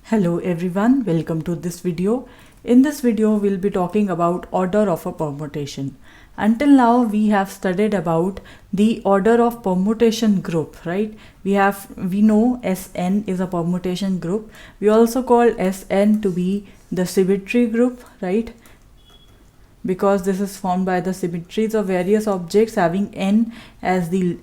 Hello everyone, welcome to this video. In this video, we'll be talking about order of a permutation. Until now, we have studied about the order of permutation group, right? We know Sn is a permutation group. We also call Sn to be the symmetry group, right? Because this is formed by the symmetries of various objects having n as the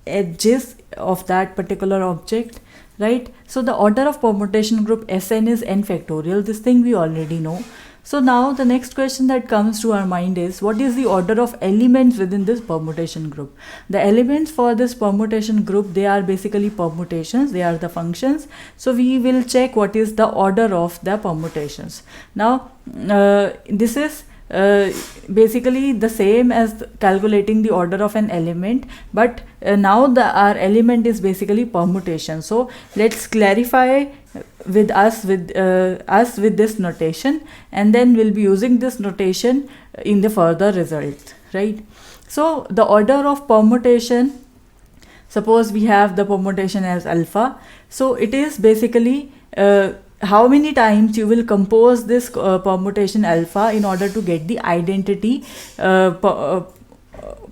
edges of that particular object, right? So the order of permutation group Sn is n factorial. This thing we already know. So now the next question that comes to our mind is, what is the order of elements within this permutation group? The elements for this permutation group, they are basically permutations, they are the functions. So we will check what is the order of the permutations. Now this is basically the same as calculating the order of an element, but now our element is basically permutation. So let's clarify with this notation, and then we'll be using this notation in the further results, right? So the order of permutation, suppose we have the permutation as alpha, so it is basically how many times you will compose this permutation alpha in order to get the identity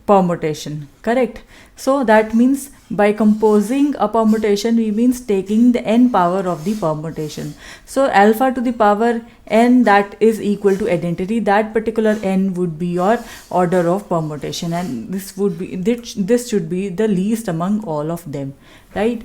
permutation, correct? So that means by composing a permutation, we means taking the n power of the permutation. So alpha to the power n, that is equal to identity. That particular n would be your order of permutation, and this should be the least among all of them, right?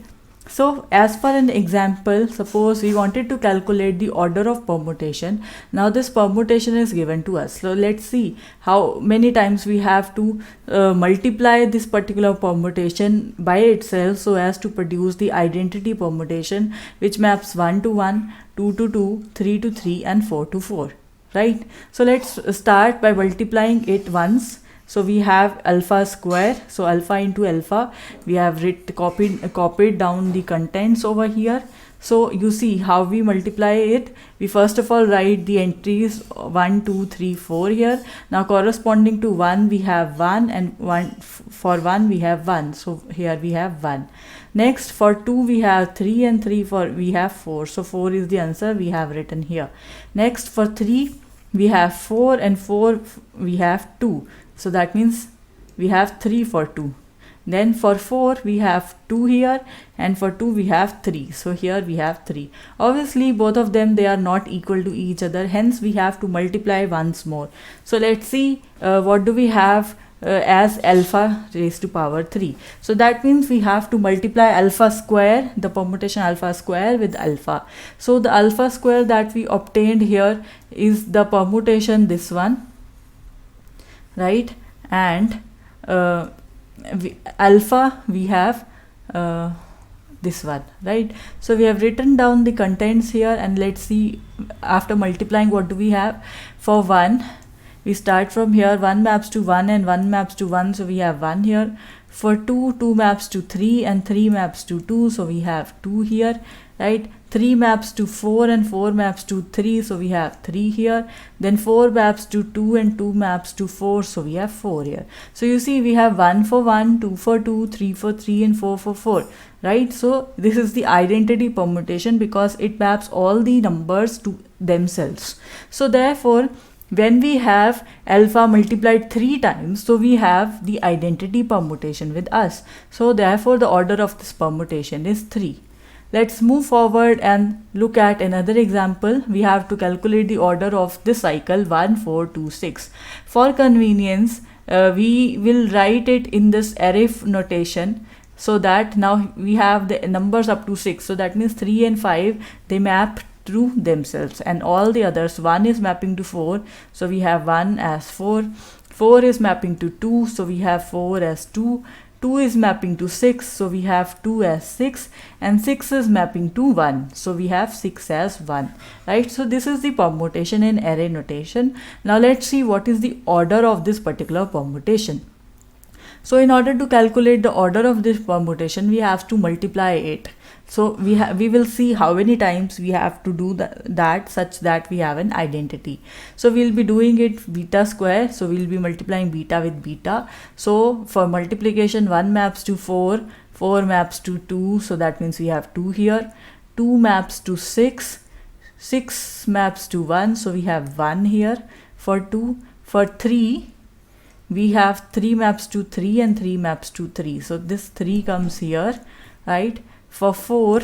So as for an example, suppose we wanted to calculate the order of permutation. Now this permutation is given to us. So let's see how many times we have to multiply this particular permutation by itself so as to produce the identity permutation, which maps 1 to 1, 2 to 2, 3 to 3 and 4 to 4, right? So let's start by multiplying it once. So we have alpha square, so alpha into alpha, we have copied down the contents over here. So you see how we multiply it. We first of all write the entries 1, 2, 3, 4 here. Now corresponding to 1 we have 1, and for 1 we have 1. So here we have 1. Next for 2 we have 3, and 3 we have 4. So 4 is the answer we have written here. Next for 3 we have 4, and 4 we have 2. So that means we have 3 for 2. Then for 4 we have 2 here, and for 2 we have 3. So here we have 3. Obviously both of them, they are not equal to each other, hence we have to multiply once more. So let's see what do we have as alpha raised to power 3. So that means we have to multiply alpha square, the permutation alpha square, with alpha. So the alpha square that we obtained here is the permutation this one, right? And alpha we have this one, right? So we have written down the contents here, and let's see after multiplying what do we have. For 1 we start from here, 1 maps to 1 and 1 maps to 1, so we have 1 here. For 2, 2 maps to 3 and 3 maps to 2, so we have 2 here, right? 3 maps to 4 and 4 maps to 3, so we have 3 here. Then 4 maps to 2 and 2 maps to 4, so we have 4 here. So you see we have 1 for 1, 2 for 2, 3 for 3 and 4 for 4, right? So this is the identity permutation because it maps all the numbers to themselves. So therefore when we have alpha multiplied 3 times, so we have the identity permutation with us. So therefore the order of this permutation is 3. Let's move forward and look at another example. We have to calculate the order of this cycle 1, 4, 2, 6. For convenience, we will write it in this array notation, so that now we have the numbers up to 6. So that means 3 and 5, they map through themselves, and all the others, 1 is mapping to 4, so we have 1 as 4. 4 is mapping to 2, so we have 4 as 2. 2 is mapping to 6, so we have 2 as 6, and 6 is mapping to 1, so we have 6 as 1, right? So this is the permutation in array notation. Now let's see what is the order of this particular permutation. So in order to calculate the order of this permutation, we have to multiply it. So we will see how many times we have to do that such that we have an identity. So we'll be doing it beta square. So we'll be multiplying beta with beta. So for multiplication, 1 maps to 4, 4 maps to 2. So that means we have 2 here. 2 maps to 6, 6 maps to 1, so we have 1 here for 2. For 3, we have 3 maps to 3 and 3 maps to 3, so this 3 comes here, right? For 4,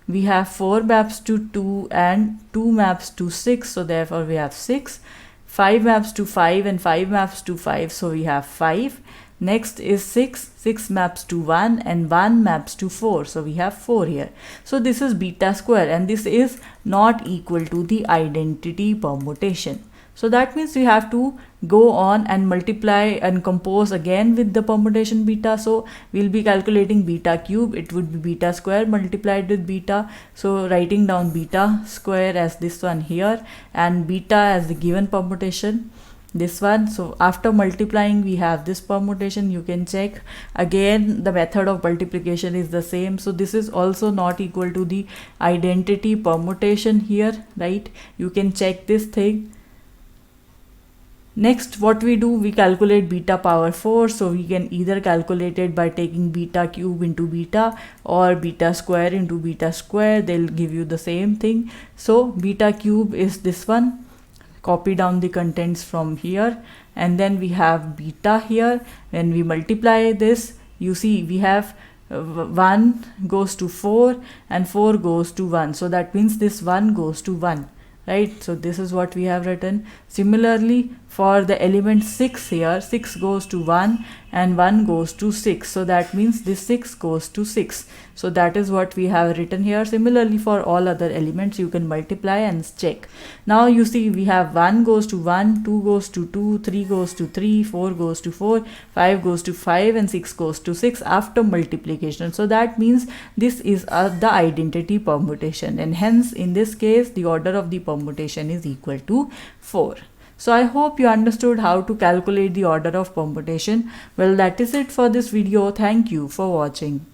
we have 4 maps to 2 and 2 maps to 6, so therefore we have 6. 5 maps to 5 and 5 maps to 5, so we have 5. Next is 6, 6 maps to 1 and 1 maps to 4, so we have 4 here. So this is beta square, and this is not equal to the identity permutation. So that means we have to go on and multiply and compose again with the permutation beta. So we'll be calculating beta cube. It would be beta square multiplied with beta. So writing down beta square as this one here and beta as the given permutation, this one. So after multiplying, we have this permutation. You can check again, the method of multiplication is the same. So this is also not equal to the identity permutation here, right? You can check this thing. Next, what we do, we calculate beta power 4. So we can either calculate it by taking beta cube into beta or beta square into beta square. They'll give you the same thing. So beta cube is this one. Copy down the contents from here, and then we have beta here. When we multiply this, you see we have 1 goes to 4 and 4 goes to 1. So that means this 1 goes to 1. Right, so this is what we have written. Similarly, for the element 6 here, 6 goes to 1 and 1 goes to 6. So that means this 6 goes to 6. So that is what we have written here. Similarly, for all other elements, you can multiply and check. Now you see we have 1 goes to 1, 2 goes to 2, 3 goes to 3, 4 goes to 4, 5 goes to 5 and 6 goes to 6 after multiplication. So that means this is the identity permutation, and hence in this case the order of the permutation is equal to 4. So I hope you understood how to calculate the order of permutation. Well, that is it for this video. Thank you for watching.